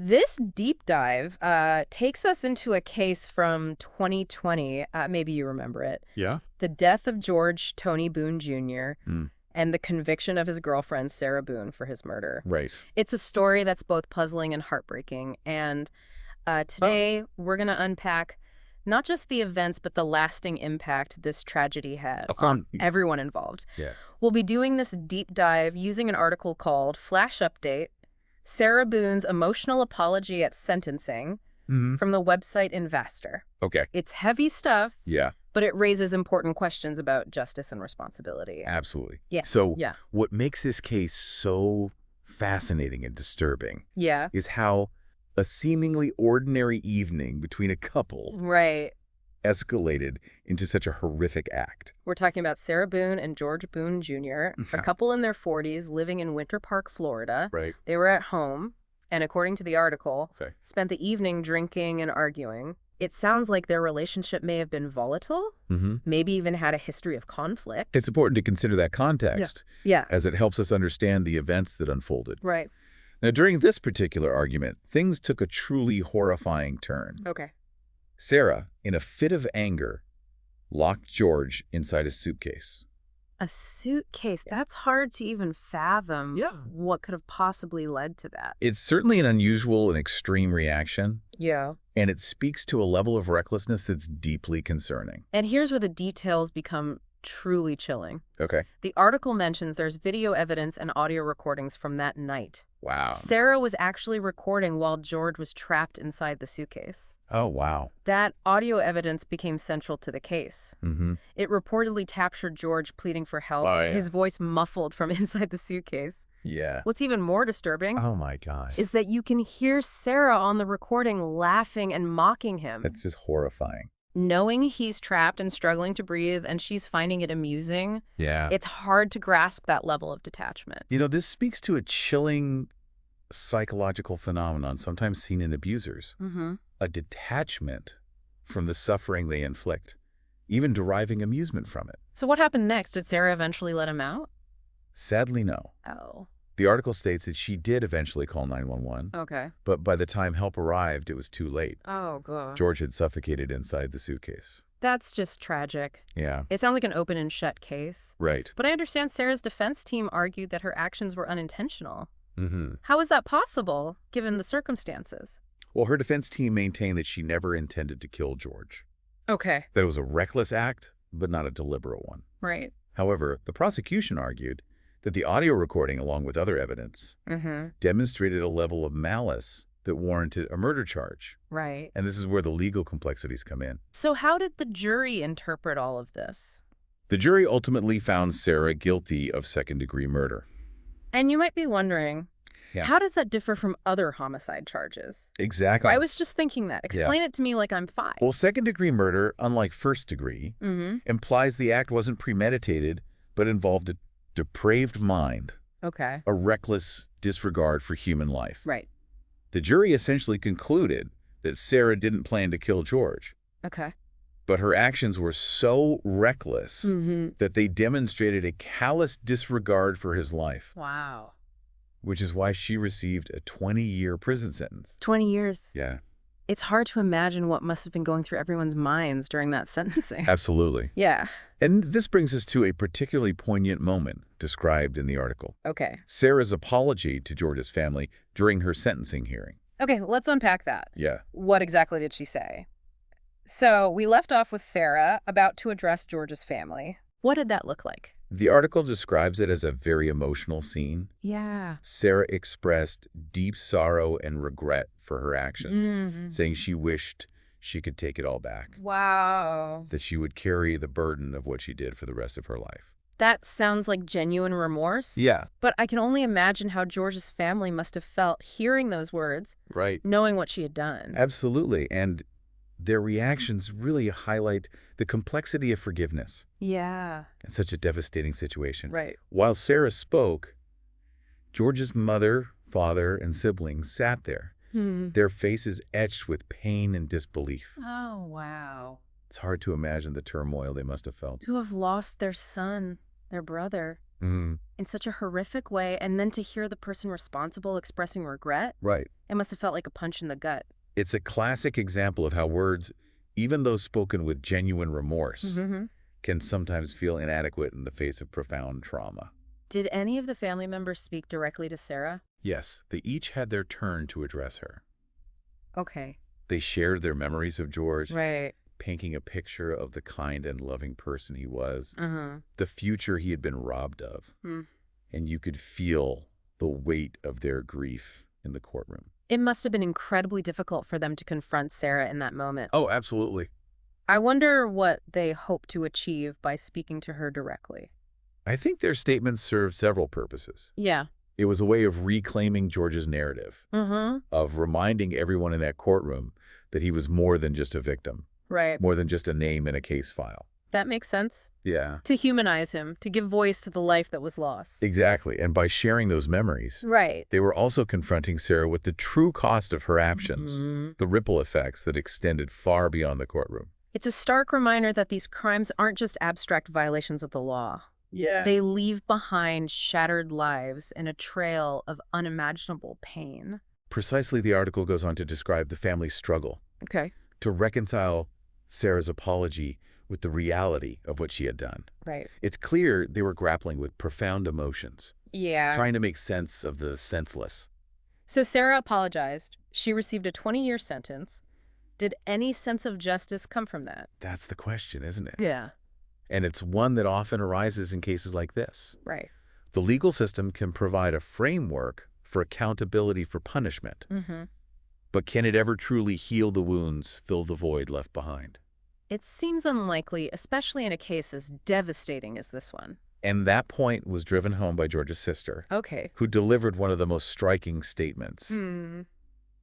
This deep dive takes us into a case from 2020. Maybe you remember it. Yeah? The death of George Tony Boone Jr. Mm. and the conviction of his girlfriend, Sarah Boone, for his murder. Right. It's a story that's both puzzling and heartbreaking. And today we're going to unpack not just the events, but the lasting impact this tragedy had on everyone involved. Yeah. We'll be doing this deep dive using an article called Flash Update, Sarah Boone's Emotional Apology at Sentencing, from the website Investor. Okay. It's heavy stuff, Yeah, but it raises important questions about justice and responsibility. absolutely. Yeah. So Yeah. what makes this case so fascinating and disturbing Yeah. is how a seemingly ordinary evening between a couple Right. escalated into such a horrific act. We're talking about Sarah Boone and George Boone Jr., a couple in their 40s living in Winter Park, Florida. Right. They were at home, and according to the article, Okay. spent the evening drinking and arguing. It sounds like their relationship may have been volatile, maybe even had a history of conflict. It's important to consider that context Yeah. as it helps us understand the events that unfolded. Right. Now, during this particular argument, things took a truly horrifying turn. Okay. Sarah, in a fit of anger, locked George inside a suitcase. A suitcase. That's hard to even fathom. Yeah. What could have possibly led to that? It's certainly an unusual and extreme reaction, Yeah. and it speaks to a level of recklessness that's deeply concerning. And here's where the details become truly chilling. Okay. The article mentions there's video evidence and audio recordings from that night. Wow. Sarah was actually recording while George was trapped inside the suitcase. Oh, wow. That audio evidence became central to the case. It reportedly captured George pleading for help, Oh, yeah. his voice muffled from inside the suitcase. Yeah. What's even more disturbing Oh, my gosh. is that you can hear Sarah on the recording laughing and mocking him, That's just horrifying. knowing he's trapped and struggling to breathe, and she's finding it amusing. Yeah. It's hard to grasp that level of detachment. You know, this speaks to a chilling psychological phenomenon sometimes seen in abusers. A detachment from the suffering they inflict, even deriving amusement from it. So what happened next? Did Sarah eventually let him out? Sadly, no. Oh, The article states that she did eventually call 911, okay. but by the time help arrived, it was too late. Oh, God. George had suffocated inside the suitcase. That's just tragic. Yeah, It sounds like an open and shut case. right. But I understand Sarah's defense team argued that her actions were unintentional. Mm-hmm. How is that possible, given the circumstances? Well, her defense team maintained that she never intended to kill George. Okay. That it was a reckless act, but not a deliberate one. Right. However, the prosecution argued that the audio recording, along with other evidence, demonstrated a level of malice that warranted a murder charge. Right. And this is where the legal complexities come in. So how did the jury interpret all of this? The jury ultimately found Sarah guilty of second-degree murder. And you might be wondering, how does that differ from other homicide charges? Exactly. I was just thinking that. Explain it to me like I'm 5. Well, second-degree murder, unlike first-degree, implies the act wasn't premeditated, but involved a depraved mind, Okay. a reckless disregard for human life. Right. The jury essentially concluded that Sarah didn't plan to kill George, Okay. but her actions were so reckless that they demonstrated a callous disregard for his life, Wow. which is why she received a 20-year prison sentence. 20 years. Yeah, It's hard to imagine what must have been going through everyone's minds during that sentencing. absolutely. Yeah. And this brings us to a particularly poignant moment described in the article. Okay. Sarah's apology to George's family during her sentencing hearing. Okay, let's unpack that. Yeah. What exactly did she say? So we left off with Sarah about to address George's family. What did that look like? The article describes it as a very emotional scene. Yeah. Sarah expressed deep sorrow and regret for her actions, saying she wished she could take it all back, Wow. that she would carry the burden of what she did for the rest of her life. That sounds like genuine remorse. Yeah. But I can only imagine how George's family must have felt hearing those words, Right. knowing what she had done. Absolutely. And their reactions really highlight the complexity of forgiveness Yeah. in such a devastating situation. Right. While Sarah spoke, George's mother, father, and siblings sat there, their faces etched with pain and disbelief. Oh, wow. It's hard to imagine the turmoil they must have felt. To have lost their son, their brother. Mm, in such a horrific way, and then to hear the person responsible expressing regret, right. it must have felt like a punch in the gut. It's a classic example of how words, even though spoken with genuine remorse, Mm-hmm. can sometimes feel inadequate in the face of profound trauma. Did any of the family members speak directly to Sarah? Yes, they each had their turn to address her. Okay. They shared their memories of George, Right. painting a picture of the kind and loving person he was, Uh-huh. the future he had been robbed of. Hmm. And you could feel the weight of their grief in the courtroom. It must have been incredibly difficult for them to confront Sarah in that moment. Oh, absolutely. I wonder what they hoped to achieve by speaking to her directly. I think their statements served several purposes. Yeah. It was a way of reclaiming George's narrative, Mm-hmm. of reminding everyone in that courtroom that he was more than just a victim, Right. more than just a name in a case file. That makes sense. Yeah. To humanize him, to give voice to the life that was lost. Exactly. And by sharing those memories, Right. they were also confronting Sarah with the true cost of her actions, Mm-hmm. the ripple effects that extended far beyond the courtroom. It's a stark reminder that these crimes aren't just abstract violations of the law. Yeah. They leave behind shattered lives and a trail of unimaginable pain. Precisely, the article goes on to describe the family's struggle Okay. to reconcile Sarah's apology with the reality of what she had done. Right. It's clear they were grappling with profound emotions, Yeah. trying to make sense of the senseless. So Sarah apologized. She received a 20-year sentence. Did any sense of justice come from that? That's the question, isn't it? Yeah. And it's one that often arises in cases like this. Right. The legal system can provide a framework for accountability for punishment, Mm-hmm. but can it ever truly heal the wounds, fill the void left behind? It seems unlikely, especially in a case as devastating as this one. And that point was driven home by George's sister, Okay. who delivered one of the most striking statements. Hmm.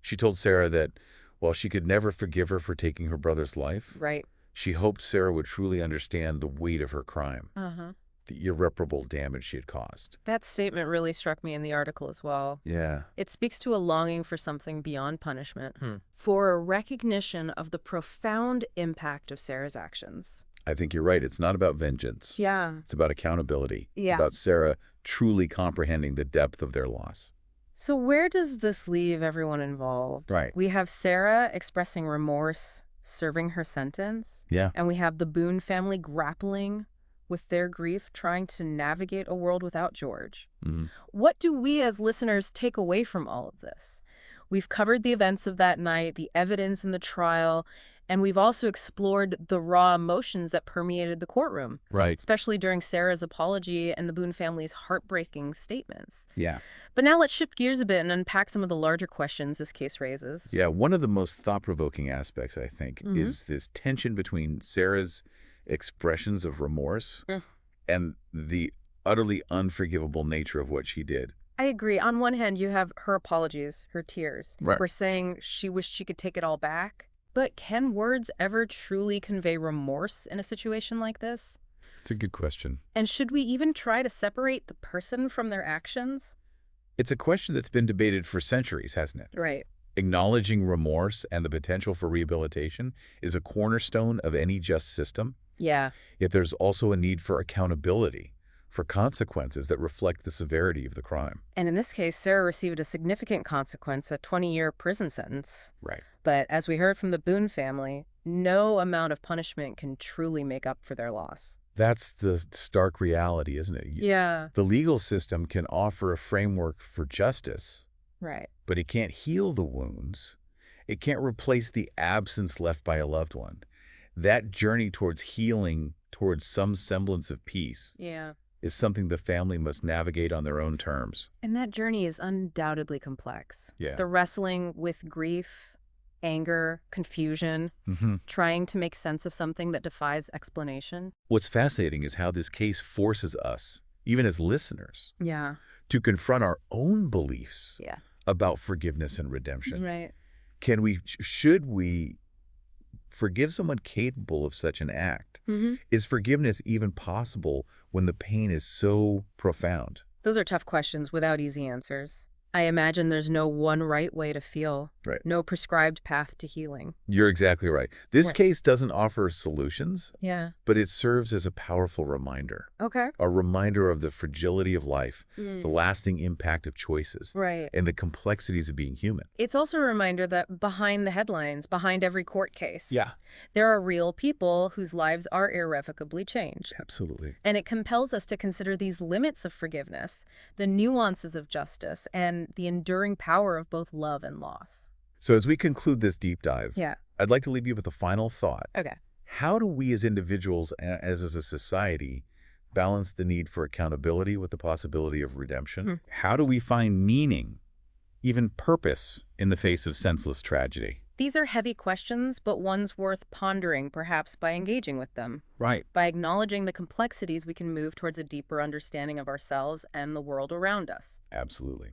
She told Sarah that while she could never forgive her for taking her brother's life, Right. she hoped Sarah would truly understand the weight of her crime, Uh-huh. the irreparable damage she had caused. That statement really struck me in the article as well. Yeah. It speaks to a longing for something beyond punishment, for a recognition of the profound impact of Sarah's actions. I think you're right. It's not about vengeance. Yeah. It's about accountability. Yeah. About Sarah truly comprehending the depth of their loss. So where does this leave everyone involved? Right. We have Sarah expressing remorse, serving her sentence, Yeah. and we have the Boone family grappling with their grief, trying to navigate a world without George. Hmm. What do we as listeners take away from all of this? We've covered the events of that night, the evidence in the trial, and we've also explored the raw emotions that permeated the courtroom, Right. especially during Sarah's apology and the Boone family's heartbreaking statements. Yeah. But now let's shift gears a bit and unpack some of the larger questions this case raises. Yeah. One of the most thought-provoking aspects, I think, Mhm. is this tension between Sarah's expressions of remorse Mm. and the utterly unforgivable nature of what she did. I agree. On one hand, you have her apologies, her tears. Right. We're saying she wished she could take it all back. But can words ever truly convey remorse in a situation like this? It's a good question. And should we even try to separate the person from their actions? It's a question that's been debated for centuries, hasn't it? Right. Acknowledging remorse and the potential for rehabilitation is a cornerstone of any just system. Yeah. Yet there's also a need for accountability, for consequences that reflect the severity of the crime. And in this case, Sarah received a significant consequence, a 20-year prison sentence. Right. But as we heard from the Boone family, no amount of punishment can truly make up for their loss. That's the stark reality, isn't it? Yeah. The legal system can offer a framework for justice, Right. but it can't heal the wounds. It can't replace the absence left by a loved one. That journey towards healing, towards some semblance of peace, Yeah. is something the family must navigate on their own terms. And that journey is undoubtedly complex. Yeah. The wrestling with grief, anger, confusion, trying to make sense of something that defies explanation. What's fascinating is how this case forces us, even as listeners, Yeah. to confront our own beliefs Yeah. about forgiveness and redemption. Right. Should we forgive someone capable of such an act? Mm-hmm. Is forgiveness even possible when the pain is so profound? Those are tough questions without easy answers. I imagine there's no one right way to feel. Right. No prescribed path to healing. You're exactly right. This Right. case doesn't offer solutions, Yeah. but it serves as a powerful reminder. Okay. A reminder of the fragility of life, the Mm. lasting impact of choices, Right. and the complexities of being human. It's also a reminder that behind the headlines, behind every court case, Yeah. there are real people whose lives are irrevocably changed. Absolutely. And it compels us to consider these limits of forgiveness, the nuances of justice, and the enduring power of both love and loss. So as we conclude this deep dive, Yeah. I'd like to leave you with a final thought. Okay. How do we as individuals, as a society, balance the need for accountability with the possibility of redemption? Hmm. How do we find meaning, even purpose, in the face of senseless tragedy? These are heavy questions, but ones worth pondering, perhaps by engaging with them. Right. By acknowledging the complexities, we can move towards a deeper understanding of ourselves and the world around us. Absolutely.